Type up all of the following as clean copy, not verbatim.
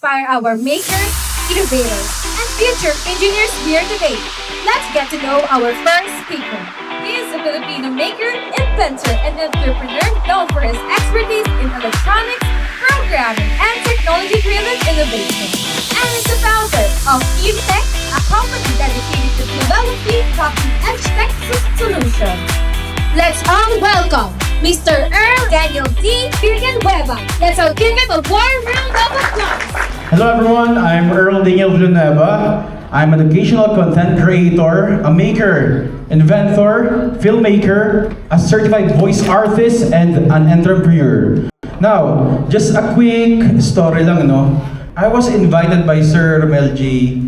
inspire our makers, innovators, and future engineers here today. Let's get to know our first speaker. He is a Filipino maker, inventor, and entrepreneur known for his expertise in electronics, programming, and technology-driven innovation. And is the founder of EveTech, a company dedicated to developing cutting-edge tech solutions. Let's all welcome Mr. Earl Daniel D. Villanueva. Let's all give him a warm round of applause. Hello everyone, I'm Earl Daniel Villanueva. I'm an educational content creator, a maker, inventor, filmmaker, a certified voice artist, and an entrepreneur. Now, just a quick story lang, no? I was invited by Sir Romel J.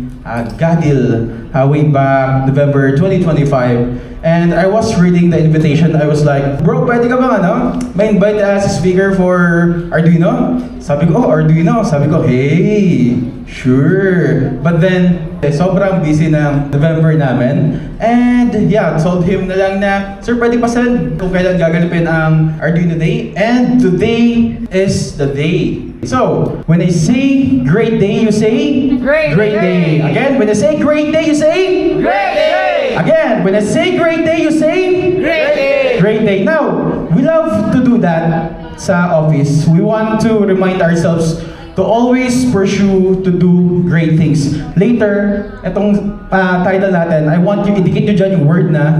Gadil way back November 2025. And I was reading the invitation. I was like, bro, pwede ka bang may invite as a speaker for Arduino? Sabi ko, oh, Arduino. Sabi ko, hey, sure. But then, sobrang busy ng November namin. And yeah, told him na lang na, sir, pwede pa send kung kailan gaganapin ang Arduino Day. And today is the day. So, when I say great day, you say? Great day. Again, when I say great day, you say? Great day. Again, when I say great day, you say? Great day. Great day. Now, we love to do that sa office. We want to remind ourselves to always pursue to do great things. Later, itong title natin, I want you, idikit nyo dyan yung word na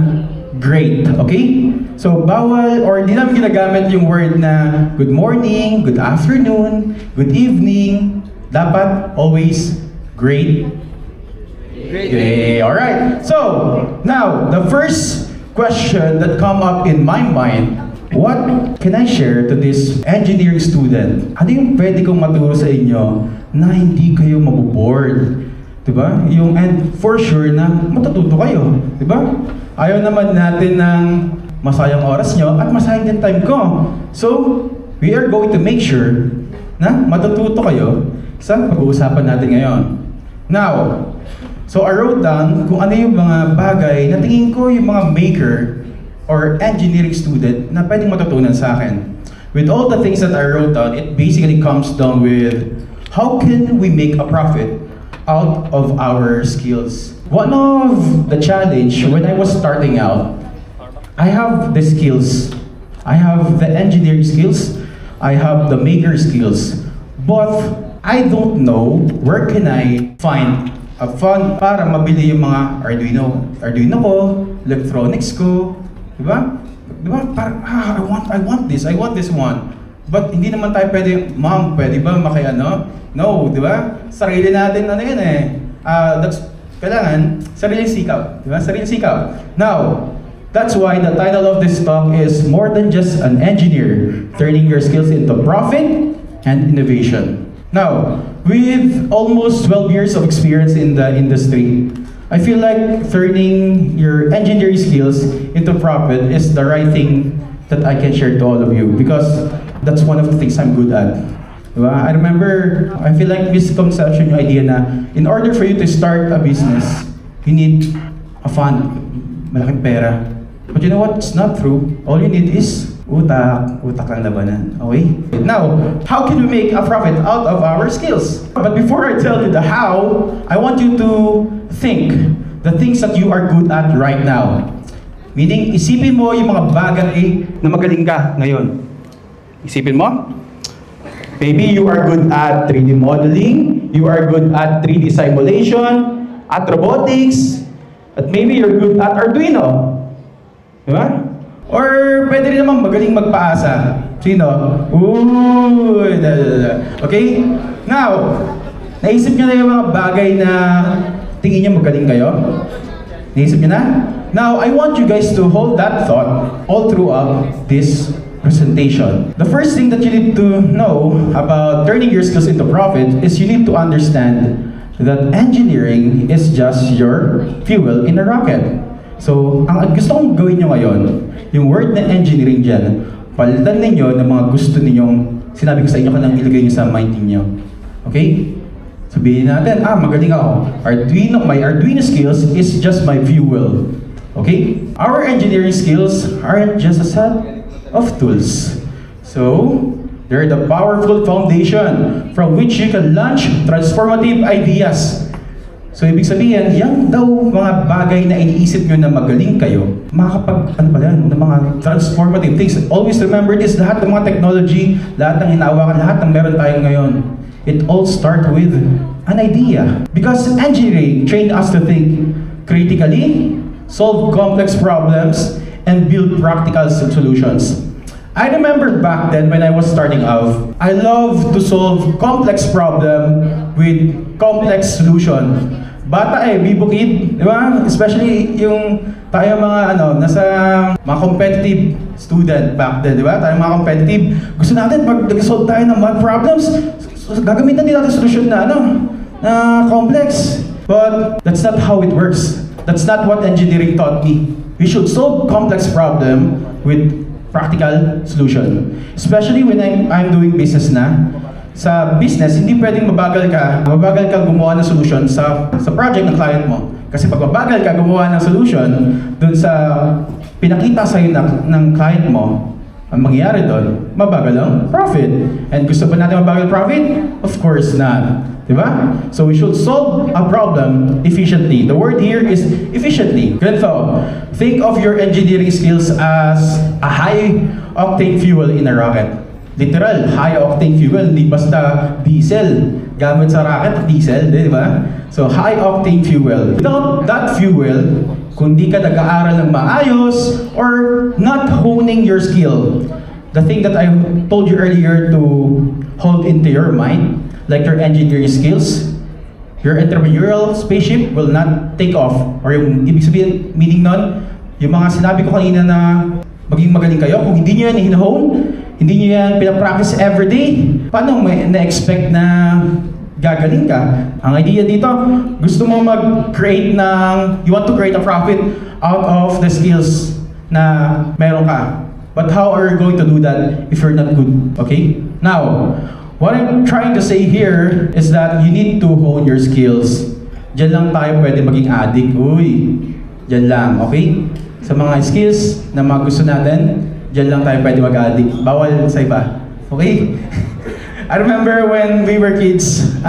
great. Okay? So, bawal or di namin ginagamit yung word na good morning, good afternoon, good evening. Dapat always great. Okay, all right. So, now, the first question that come up in my mind, what can I share to this engineering student? Ano yung pwede kong maturo sa inyo na hindi kayo maboboard? Diba? And for sure na matututo kayo. Diba? Ayaw naman natin ng masayang oras nyo at masayang din time ko. So, we are going to make sure na matututo kayo sa pag-uusapan natin ngayon. Now, so I wrote down kung ano yung mga bagay na tingin ko yung mga maker or engineering student na pwedeng matutunan sa akin. With all the things that I wrote down, it basically comes down with how can we make a profit out of our skills. One of the challenge when I was starting out, I have the skills. I have the engineering skills. I have the maker skills. But I don't know where can I find a fund para mabili yung mga Arduino ko, electronics ko, di ba? Di ba? Parang, I want this one. But hindi naman tayo pwede, ma'am, pwede ba No, di ba? Sarili natin, yan kailangan, sariling sikap. Di ba? Sariling sikap. Now, that's why the title of this talk is More Than Just an Engineer, Turning Your Skills into Profit and Innovation. Now, with almost 12 years of experience in the industry, I feel like turning your engineering skills into profit is the right thing that I can share to all of you because that's one of the things I'm good at. Diba? I remember, I feel like misconception yung idea na in order for you to start a business, you need a fund, malaking pera. But you know what? It's not true. All you need is utak lang labanan. Okay? Now, how can we make a profit out of our skills? But before I tell you the how, I want you to think the things that you are good at right now. Meaning, isipin mo yung mga bagay na magaling ka ngayon. Isipin mo? Maybe you are good at 3D modeling, you are good at 3D simulation, at robotics, at maybe you're good at Arduino. Diba? Or pwede rin naman magaling magpaasa. Sino? Ooh! Okay? Now, naisip nyo na yung mga bagay na tingin nyo magaling kayo? Naisip nyo na? Now, I want you guys to hold that thought all throughout this presentation. The first thing that you need to know about turning your skills into profit is you need to understand that engineering is just your fuel in a rocket. So, ang gusto kong gawin nyo ngayon, yung word na engineering dyan, palitan ninyo ng mga gusto ninyong sinabi ko sa inyo kanang ilagay nyo sa mind niyo. Okay? Sabihin natin, magaling ako. My Arduino skills is just my fuel. Okay? Our engineering skills aren't just a set of tools. So, they're the powerful foundation from which you can launch transformative ideas. So, ibig sabihin, yan daw mga bagay na iniisip nyo na magaling kayo, makakapag, ng mga transformative things. Always remember this, lahat ng mga technology, lahat ng hinahawakan, lahat ng meron tayo ngayon, it all starts with an idea. Because engineering trained us to think critically, solve complex problems, and build practical solutions. I remember back then when I was starting out, I love to solve complex problem with complex solution. Bata bibo kid, di ba? Especially yung tayo mga nasa mga competitive student back then, di ba? Tayo mga competitive, gusto natin pag nag-solve tayo ng math problems, gagamitan din natin solution na na complex. But that's not how it works. That's not what engineering taught me. We should solve complex problem with practical solution. Especially when I'm doing business na. Sa business, hindi pwedeng mabagal kang gumawa ng solution sa project ng client mo. Kasi pag mabagal ka gumawa ng solution dun sa pinakita sa'yo ng client mo, ang mangyayari doon, mabagal ang profit. And gusto ba natin mabagal profit? Of course not. Diba? So we should solve a problem efficiently. The word here is efficiently. Ganito, think of your engineering skills as a high-octane fuel in a rocket. Literal, high-octane fuel, hindi basta diesel. Gamit sa rocket, diesel, di ba? So, high-octane fuel. Without that fuel, kung di ka nag-aaral ng maayos or not honing your skill, the thing that I told you earlier to hold into your mind, like your engineering skills, your entrepreneurial spaceship will not take off. Or yung ibig sabihin, meaning nun, yung mga sinabi ko kanina na maging magaling kayo, kung hindi nyo yan hinahone, hindi nyo yan pinapractice everyday, paano may na-expect na gagaling ka? Ang idea dito, gusto mo mag-create you want to create a profit out of the skills na meron ka. But how are you going to do that if you're not good? Okay? Now, what I'm trying to say here is that you need to hone your skills. Diyan lang tayo pwede maging addict. Uy, diyan lang, okay? Sa mga skills na mga gusto natin, diyan lang tayo pwede mag-addict. Bawal sa iba. Okay? I remember when we were kids,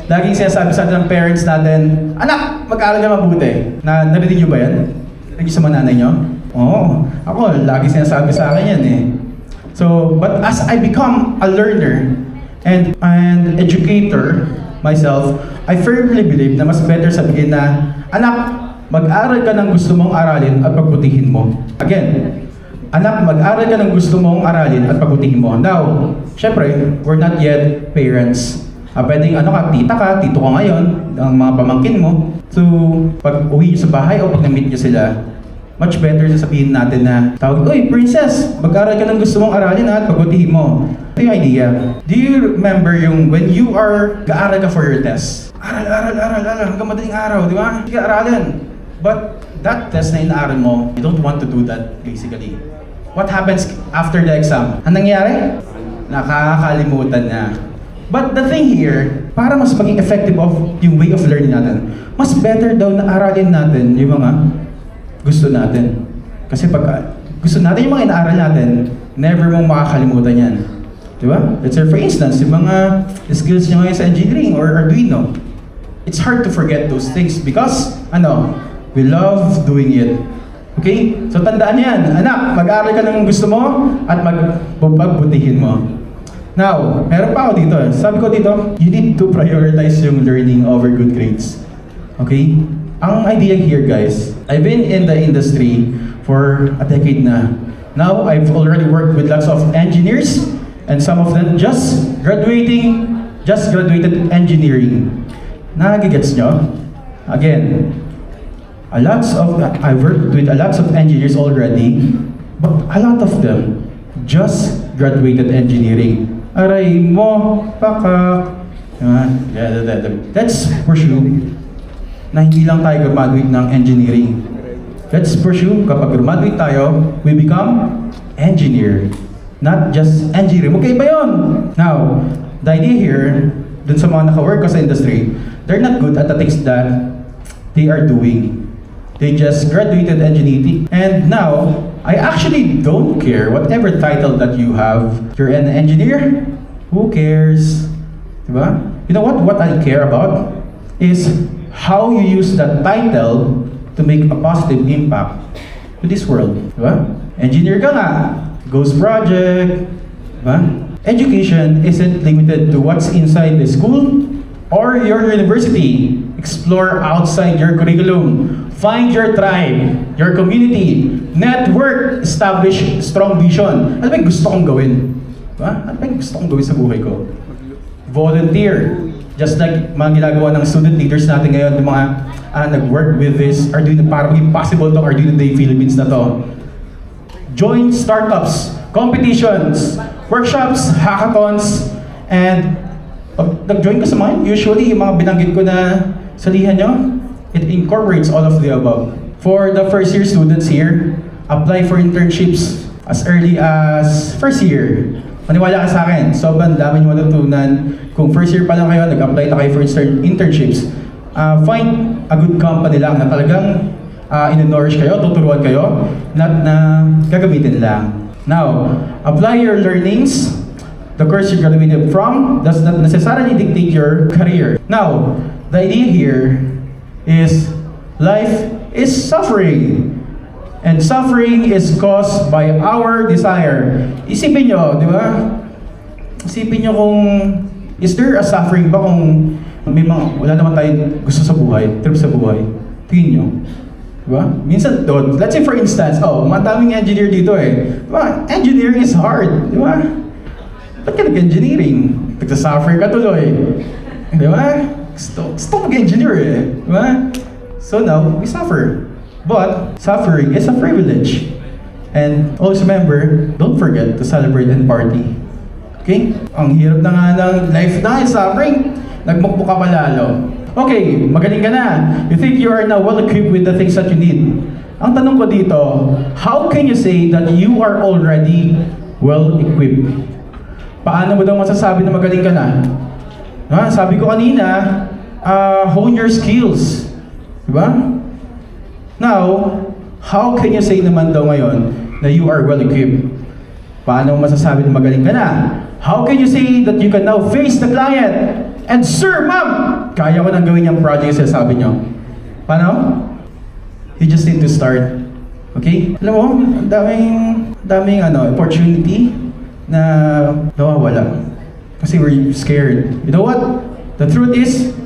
laging sinasabi sa atin ng parents natin, anak, mag-aaral ka mabuti. Narinig niyo ba yan? Narinig sa mga nanay niyo? Oo. Ako, lagi sinasabi sa akin yan eh. So, but as I become a learner and an educator myself, I firmly believe na mas better sabihin na, anak, mag-aral ka ng gusto mong aralin at pagbutihin mo. Again, anak, mag-aral ka ng gusto mong aralin at pagbutihin mo. Now, syempre, we're not yet parents. Pwedeng tita ka, tito ka ngayon, ang mga pamangkin mo. So, pag uwi nyo sa bahay o pag na-meet nyo sila, much better sasabihin natin na, tawag, uy, princess, mag-aral ka ng gusto mong aralin at pagbutihin mo. Ito yung idea. Do you remember yung when you are, ga-aral ka for your test? Aral, hanggang madaling araw, di ba? Sige, aralin. But that test na inaaral mo, you don't want to do that basically. What happens after the exam? Anong nangyari? Nakakalimutan na. But the thing here, para mas maging effective yung way of learning natin, mas better daw na aralin natin yung mga gusto natin. Kasi pag gusto natin yung mga inaaral natin, never mong makakalimutan yan. Di ba? Let's say for instance, yung mga skills nyo ngayon sa engineering or Arduino. It's hard to forget those things because, we love doing it. Okay? So tandaan yan, anak, mag-aaral ka ng gusto mo at pagbutihin mo. Now, meron pa ako dito. Sabi ko dito, you need to prioritize yung learning over good grades. Okay? Ang idea here, guys, I've been in the industry for a decade na. Now, I've already worked with lots of engineers and some of them just graduated engineering. Nagigets nyo? Again, I've worked with a lot of engineers already, but a lot of them just graduated engineering. Aray mo, pakak. Let's pursue na hindi lang tayo graduate ng engineering. Let's pursue, kapag graduate tayo, we become engineer. Not just engineer. Magkaiba yun! Now, the idea here, dun sa mga naka-work sa industry, they're not good at the things that they are doing. They just graduated engineering. And now, I actually don't care whatever title that you have. You're an engineer? Who cares? Diba? You know what? What I care about is how you use that title to make a positive impact to this world. Diba? Engineer ka nga, Ghost Project. Diba? Education isn't limited to what's inside the school or your university. Explore outside your curriculum. Find your tribe, your community, network, establish strong vision. Ano ba yung gusto kong gawin? Diba? Ano ba yung gusto kong gawin sa buhay ko? Volunteer. Just like mga ginagawa ng student leaders natin ngayon, yung mga nag-work with this, are doing para maging possible to Arduino Day Philippines na to. Join startups, competitions, workshops, hackathons, and pag nag-join ka sa mga, usually yung mga binanggit ko na salihan nyo, it incorporates all of the above. For the first year students here, apply for internships as early as first year. Maniwala ka sa akin, sobrang dami nyo matutunan. Kung first year pa lang kayo, nag-apply na kayo for internships, find a good company lang na talagang in-nourish kayo, tuturuan kayo, not na gagamitin lang. Now, apply your learnings. The course you're graduated from does not necessarily dictate your career. Now, the idea here is life is suffering. And suffering is caused by our desire. Isipin nyo, di ba? Isipin nyo kung, is there a suffering ba kung may mga, wala naman tayong gusto sa buhay, trip sa buhay? Tingin nyo. Di ba? Minsan doon, let's say for instance, madaming engineer dito eh. Di ba? Engineering is hard, di ba? Ba't ka nag-engineering? Nagsasuffer ka tuloy. Di ba? Gusto mag-engineer eh. Di ba? So now, we suffer. But suffering is a privilege. And always remember, don't forget to celebrate and party. Okay? Ang hirap na nga ng life na suffering. Nagmukmuk ka pa lalo. Okay, magaling ka na. You think you are now well equipped with the things that you need. Ang tanong ko dito, how can you say that you are already well equipped? Paano mo daw masasabi na magaling ka na? Sabi ko kanina, hone your skills. Diba? Now, how can you say naman daw ngayon na you are well equipped? Paano mo masasabi na magaling ka na? How can you say that you can now face the client? And sir, ma'am, kaya ko nang gawin yung project yung sabi nyo. Paano? You just need to start. Okay? Alam mo, daming opportunity na nawawala. Kasi we're scared. You know what? The truth is,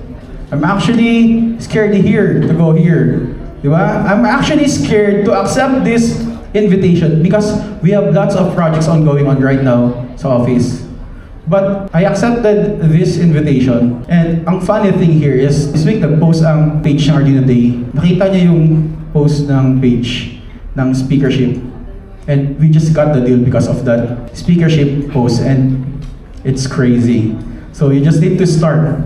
I'm actually scared to go here. Diba? I'm actually scared to accept this invitation because we have lots of projects ongoing on right now sa office. But I accepted this invitation. And ang funny thing here is, this week nag-post ang page ng Arduino Day. Nakita niya yung post ng page ng speakership. And we just got the deal because of that speakership post. And it's crazy. So you just need to start.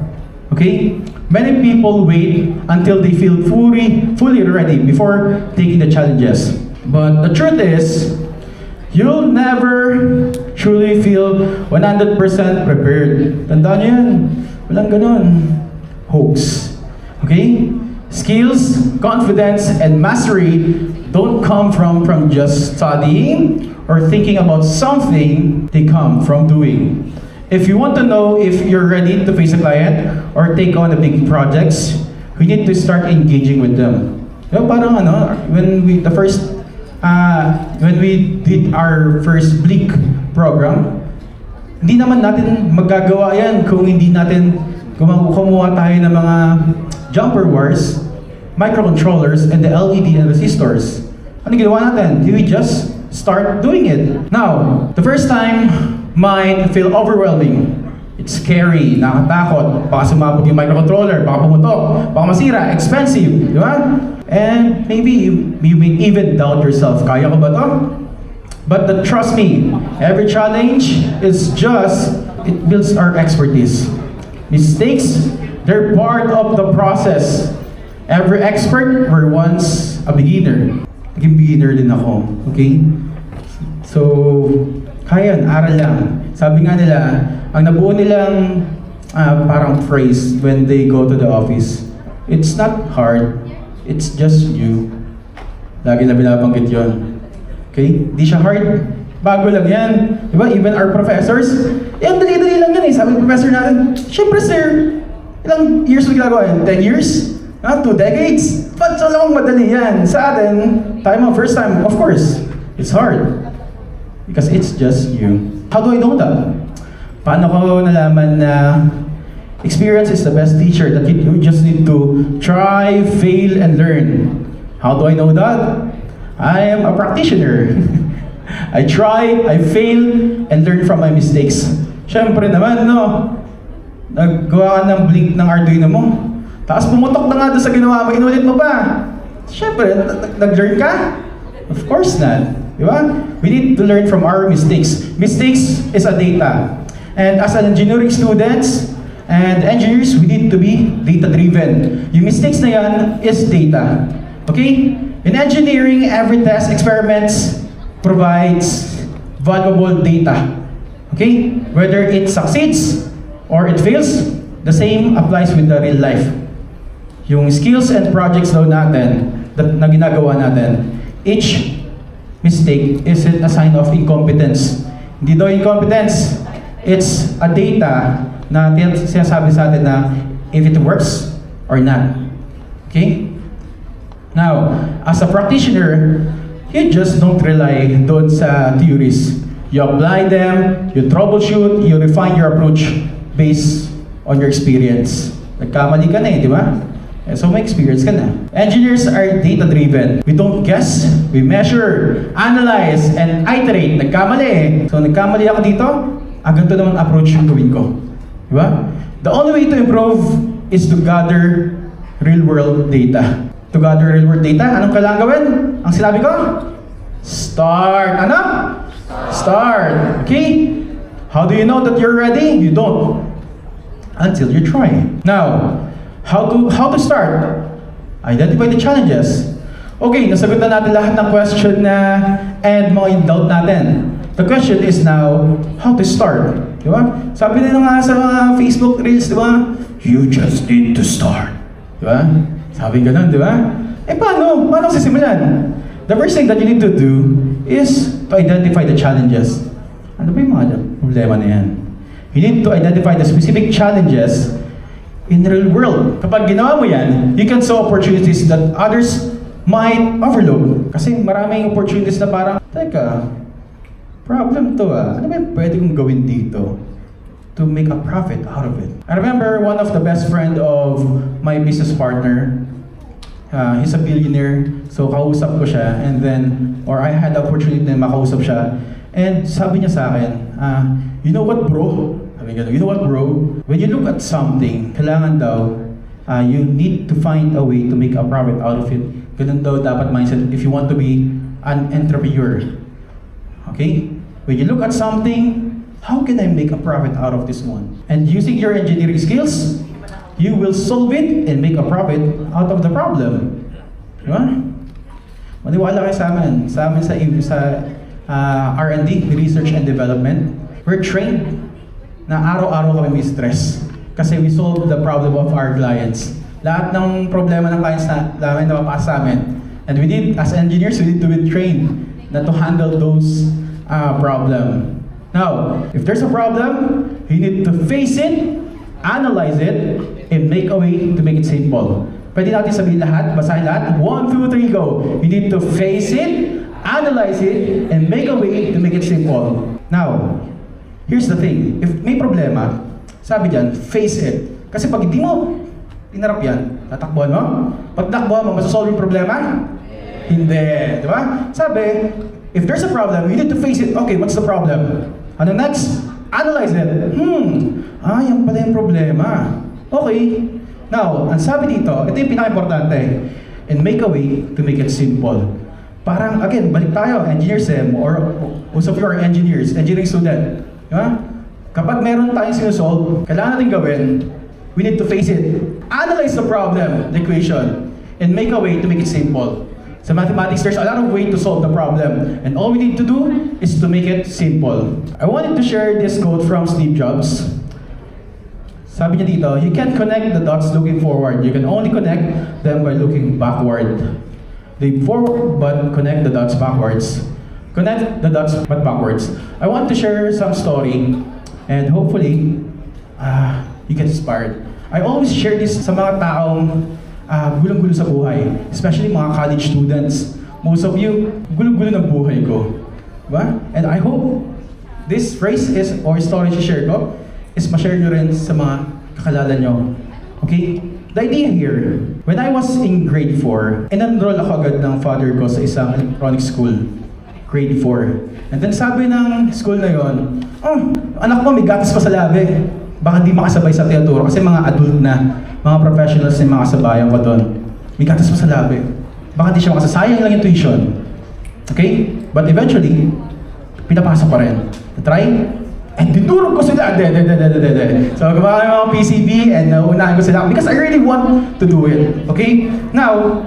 Okay? Many people wait until they feel fully ready before taking the challenges. But the truth is, you'll never truly feel 100% prepared. Tandaan nyo yan. Walang ganun. Hoax. Okay? Skills, confidence, and mastery don't come from just studying or thinking about something. They come from doing. If you want to know if you're ready to face a client or take on the big projects, we need to start engaging with them. Diba, parang when we did our first Bleak program, hindi naman natin magagawa yan kung hindi natin kumuha tayo ng mga jumper wires, microcontrollers, and the LED and resistors. Ano ginawa natin? We just start doing it. Now, the first time, might feel overwhelming. It's scary, nakatakot, baka sumabog yung microcontroller, baka pumutok, baka masira, expensive, di ba? And maybe you may even doubt yourself, kaya ko ba to? But trust me, every challenge is it builds our expertise. Mistakes, they're part of the process. Every expert were once a beginner. Naging beginner din ako, okay? So, kaya aral lang. Sabi nga nila, ang nabuo nilang parang phrase when they go to the office, it's not hard, it's just you. Lagi na binabanggit yun. Okay? Di siya hard. Bago lang yan. Diba? Even our professors, Eh, ang dali-dali lang yan eh. Sabi ng professor natin, syempre sir, ilang years mo ginagawa yan? 10 years? 2 decades? Ba't so lang madali yan? Sa atin, tayo mga first time, of course, it's hard. Because it's just you. How do I know that? Paano ko nalaman na experience is the best teacher, that you just need to try, fail, and learn? How do I know that? I am a practitioner. I try, I fail, and learn from my mistakes. Siyempre naman, no? Naggawa ka ng blink ng Arduino mo. Tapos pumutok na nga doon sa ginawa mo, inulit mo ba? Siyempre, nag-learn ka? Of course not. Di ba? We need to learn from our mistakes. Mistakes is a data. And as an engineering students and engineers, we need to be data-driven. Yung mistakes na yan is data. Okay? In engineering, every test, experiments provides valuable data. Okay? Whether it succeeds or it fails, the same applies with the real life. Yung skills and projects daw natin na ginagawa natin, each mistake isn't a sign of incompetence. Hindi daw incompetence, it's a data na sinasabi sa atin na if it works or not. Okay? Now, as a practitioner, you just don't rely doon sa theories. You apply them, you troubleshoot, you refine your approach based on your experience. Nagkamali ka na eh, di ba? So may experience ka na. Engineers are data-driven. We don't guess, we measure, analyze, and iterate. Nagkamali eh. So nagkamali ako dito, ganito naman approach yung gawin ko. Di ba? The only way to improve is to gather real-world data. To gather real-world data, anong kailangan gawin? Ang sinabi ko? Start. Ano? Start. Okay? How do you know that you're ready? You don't. Until you try. Now, how to start? Identify the challenges. Okay, nasagot na natin lahat ng question na and mga doubt natin. The question is now, how to start? Di ba? Sabi nila nga sa mga Facebook Reels, di ba? You just need to start. Di ba? Sabi ganun, di ba? Eh paano? Paano sisimulan? The first thing that you need to do is to identify the challenges. Ano ba yung mga problema na yan? You need to identify the specific challenges in the real world. Kapag ginawa mo yan, you can solve opportunities that others might overlook. Kasi maraming opportunities na parang, teka, problem to ah. Ano ba yung pwede kong gawin dito to make a profit out of it? I remember one of the best friend of my business partner. He's a billionaire, so kausap ko siya, and then, or I had the opportunity na makausap siya, and sabi niya sa akin, you know what bro? Sabi niya, you know what bro? When you look at something, kailangan daw, you need to find a way to make a profit out of it. Ganun daw dapat mindset if you want to be an entrepreneur. Okay? When you look at something, how can I make a profit out of this one? And using your engineering skills, you will solve it and make a profit out of the problem. Diba? Maniwala kayo sa amin sa R&D, Research and Development. We're trained na araw-araw kami may stress kasi we solve the problem of our clients. Lahat ng problema ng clients namin napapasa sa amin. And we need, as engineers, we need to be trained na to handle those problem. Now, if there's a problem, you need to face it, analyze it, and make a way to make it simple. Pwede natin sabihin lahat, basahin lahat. 1, 2, 3, go! You need to face it, analyze it, and make a way to make it simple. Now, here's the thing. If may problema, sabi dyan, face it. Kasi pag hindi mo tinarap yan, tatakbuhan mo. Pag takbuhan mo, masasolve yung problema? Hindi. Di ba? Sabi, if there's a problem, you need to face it. Okay, what's the problem? Ano next? Analyze it. Yan pala yung problema. Okay. Now, ang sabi dito, ito yung pinaka-importante. And make a way to make it simple. Parang, again, balik tayo, engineers or most of you are engineers, engineering student. Diba? Kapag meron tayong sinusolve, kailangan natin gawin, we need to face it. Analyze the problem, the equation, and make a way to make it simple. Sa mathematics, there's a lot of ways to solve the problem. And all we need to do is to make it simple. I wanted to share this quote from Steve Jobs. Sabi niya dito, you can't connect the dots looking forward. You can only connect them by looking backward. Leap forward, but connect the dots backwards. Connect the dots, but backwards. I want to share some story And hopefully, you get inspired. I always share this sa mga taong gulong-gulo sa buhay, especially mga college students. Most of you, gulo-gulo ng buhay ko. Diba? And I hope this phrase is, or story share ko, is ma-share nyo rin sa mga kakalala nyo. Okay? The idea here, when I was in grade 4, in-enroll ako agad ng father ko sa isang electronic school. Grade 4. And then sabi ng school na yon, oh, anak mo may gatas pa sa labi. Baka di makasabay sa tinuturo kasi mga adult na, mga professionals na makasabayan ko doon. May gatas pa sa labi. Baka di siya makasasayang lang yung tuition. Okay? But eventually, pinapasok ko rin. Try, and dinurog ko sila. So, gumawa ng mga PCB and nauunahan ko sila because I really want to do it. Okay? Now,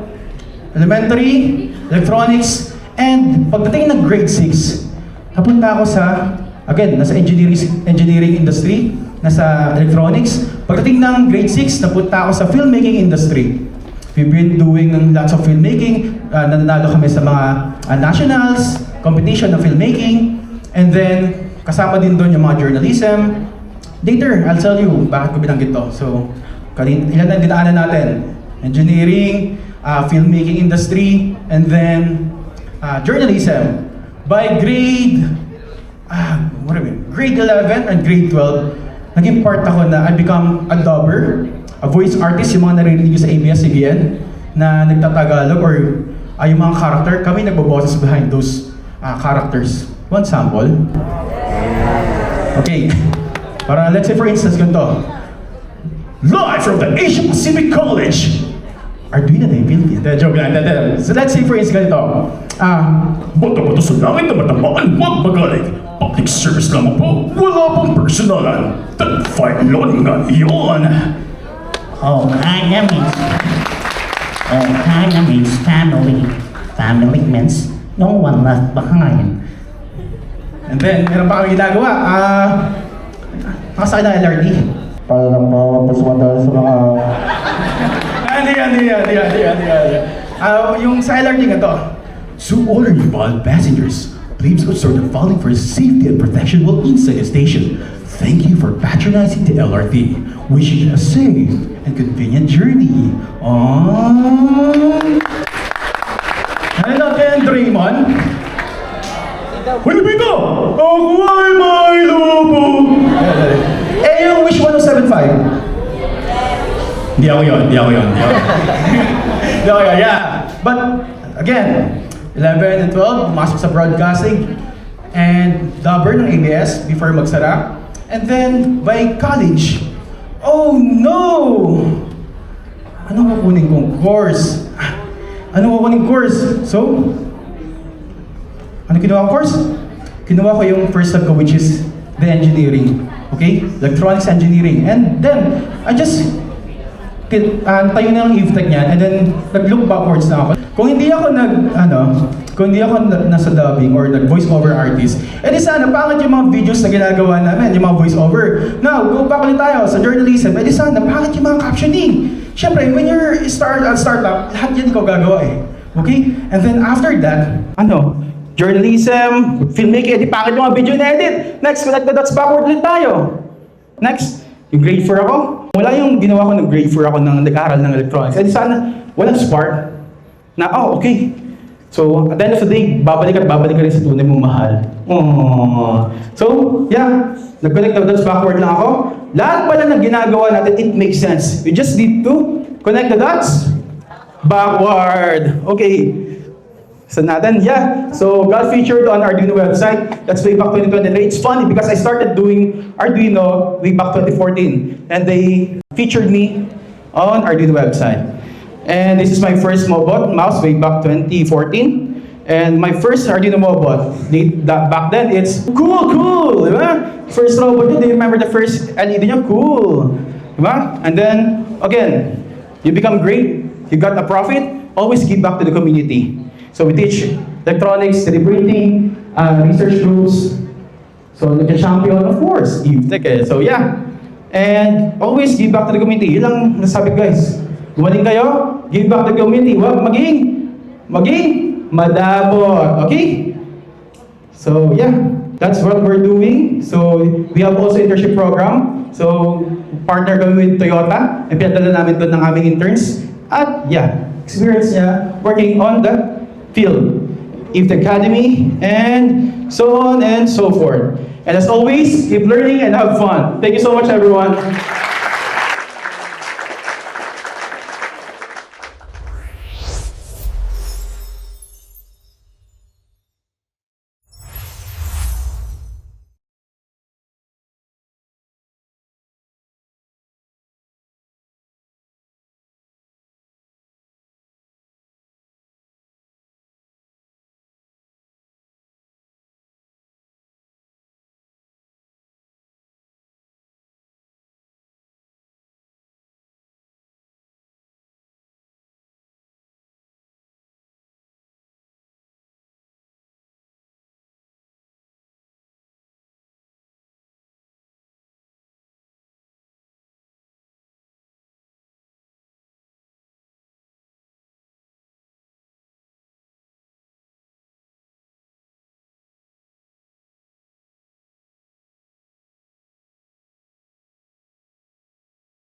elementary, electronics, and pagdating ng grade 6, napunta ako sa, again, nasa engineering industry, nasa electronics. Pagdating ng grade 6, napunta ako sa filmmaking industry. We've been doing lots of filmmaking. Nananalo kami sa mga nationals, competition ng filmmaking. And then, kasama din doon yung mga journalism. Later, I'll tell you bakit ko binanggit to. So, ilan na dinaanan natin? Engineering, filmmaking industry, and then journalism. By grade 11 and grade 12, naging part ako na I become a dubber, a voice artist, yung mga naririnig nyo sa ABS-CBN na nagtatagalog or yung mga character, kami nagboboses behind those characters. One sample. Okay. Para let's say for instance, ganito. Live from the Asia Pacific College, Arduino na yung Philippines. Joke lang. So let's say for instance, ganito. Bata-bata sa langit na matamaan, huwag magaling. Public service lamang po, wala pong personalan. Tag-fight-lon nga iyon. Kaya means family. Family means no one left behind. And then, meron pa kami ginagawa. Nakasakay ng LRT. Para lang po pasumatala sa mga... Hindi. Yung sa LRT nga to. To all our involved passengers, please observe the following for safety and protection while inside the station. Thank you for patronizing the LRT. Wishing you a safe and convenient journey. Ano natin, Draymond? Pilipino! Ako ay may lobo! Yung Wish 1075. Hindi ako yun. Yeah. But, again, 11 and 12, pumasok sa broadcasting and dubber ng ABS before magsara. And then, by college, oh no! Ano kukunin kong course? So, ano kinuha kong course? Kinuha ko yung first sub ko, which is the engineering. Okay? Electronics engineering. And then, I just tayo na ang EVTech niyan, and then nag-look backwards na ako. Kung hindi ako nasa dubbing or nag-voice over artist, edi sana pangit yung mga videos na ginagawa namin, yung mga voice over. Now, go back ulit tayo sa journalism, edi sana pangit yung mga captioning. Siyempre, when you're startup, lahat yan ikaw gagawa eh. Okay? And then after that, journalism, filmmaking, edi pangit yung mga video na edit. Next, connect the dots backward ulit tayo. Next, yung grade 4 ako. Wala yung ginawa ko ng grade 4 ako nang nag-aral ng electronics. Edi sana, walang spark na, okay. So, at the end of the day, babalik ka rin sa tunay mong mahal. So, yeah, nag-connect the dots backward lang ako. Lahat pala ng ginagawa natin, it makes sense. You just need to connect the dots backward. Okay. So natin, so got featured on Arduino website. That's way back 2023. It's funny because I started doing Arduino way back 2014, and they featured me on Arduino website. And this is my first Mobot mouse way back 2014, and my first Arduino Mobot. Back then, it's cool, diba? First robot, do you remember the first LED niya? Cool, diba? And then again, you become great. You got a profit. Always give back to the community. So we teach electronics, 3D printing, research groups. So nagka-champion, of course, EVTech. So yeah. And always give back to the community. Yun lang nasabi guys. Gumaling kayo, give back to the community. Huwag maging madamot. Okay? So yeah. that's what we're doing. So we have also internship program. So partner kami with Toyota. And pinadala namin doon ng aming interns. At yeah, experience niya working on the field, IFT Academy, and so on and so forth. And as always, keep learning and have fun. Thank you so much, everyone.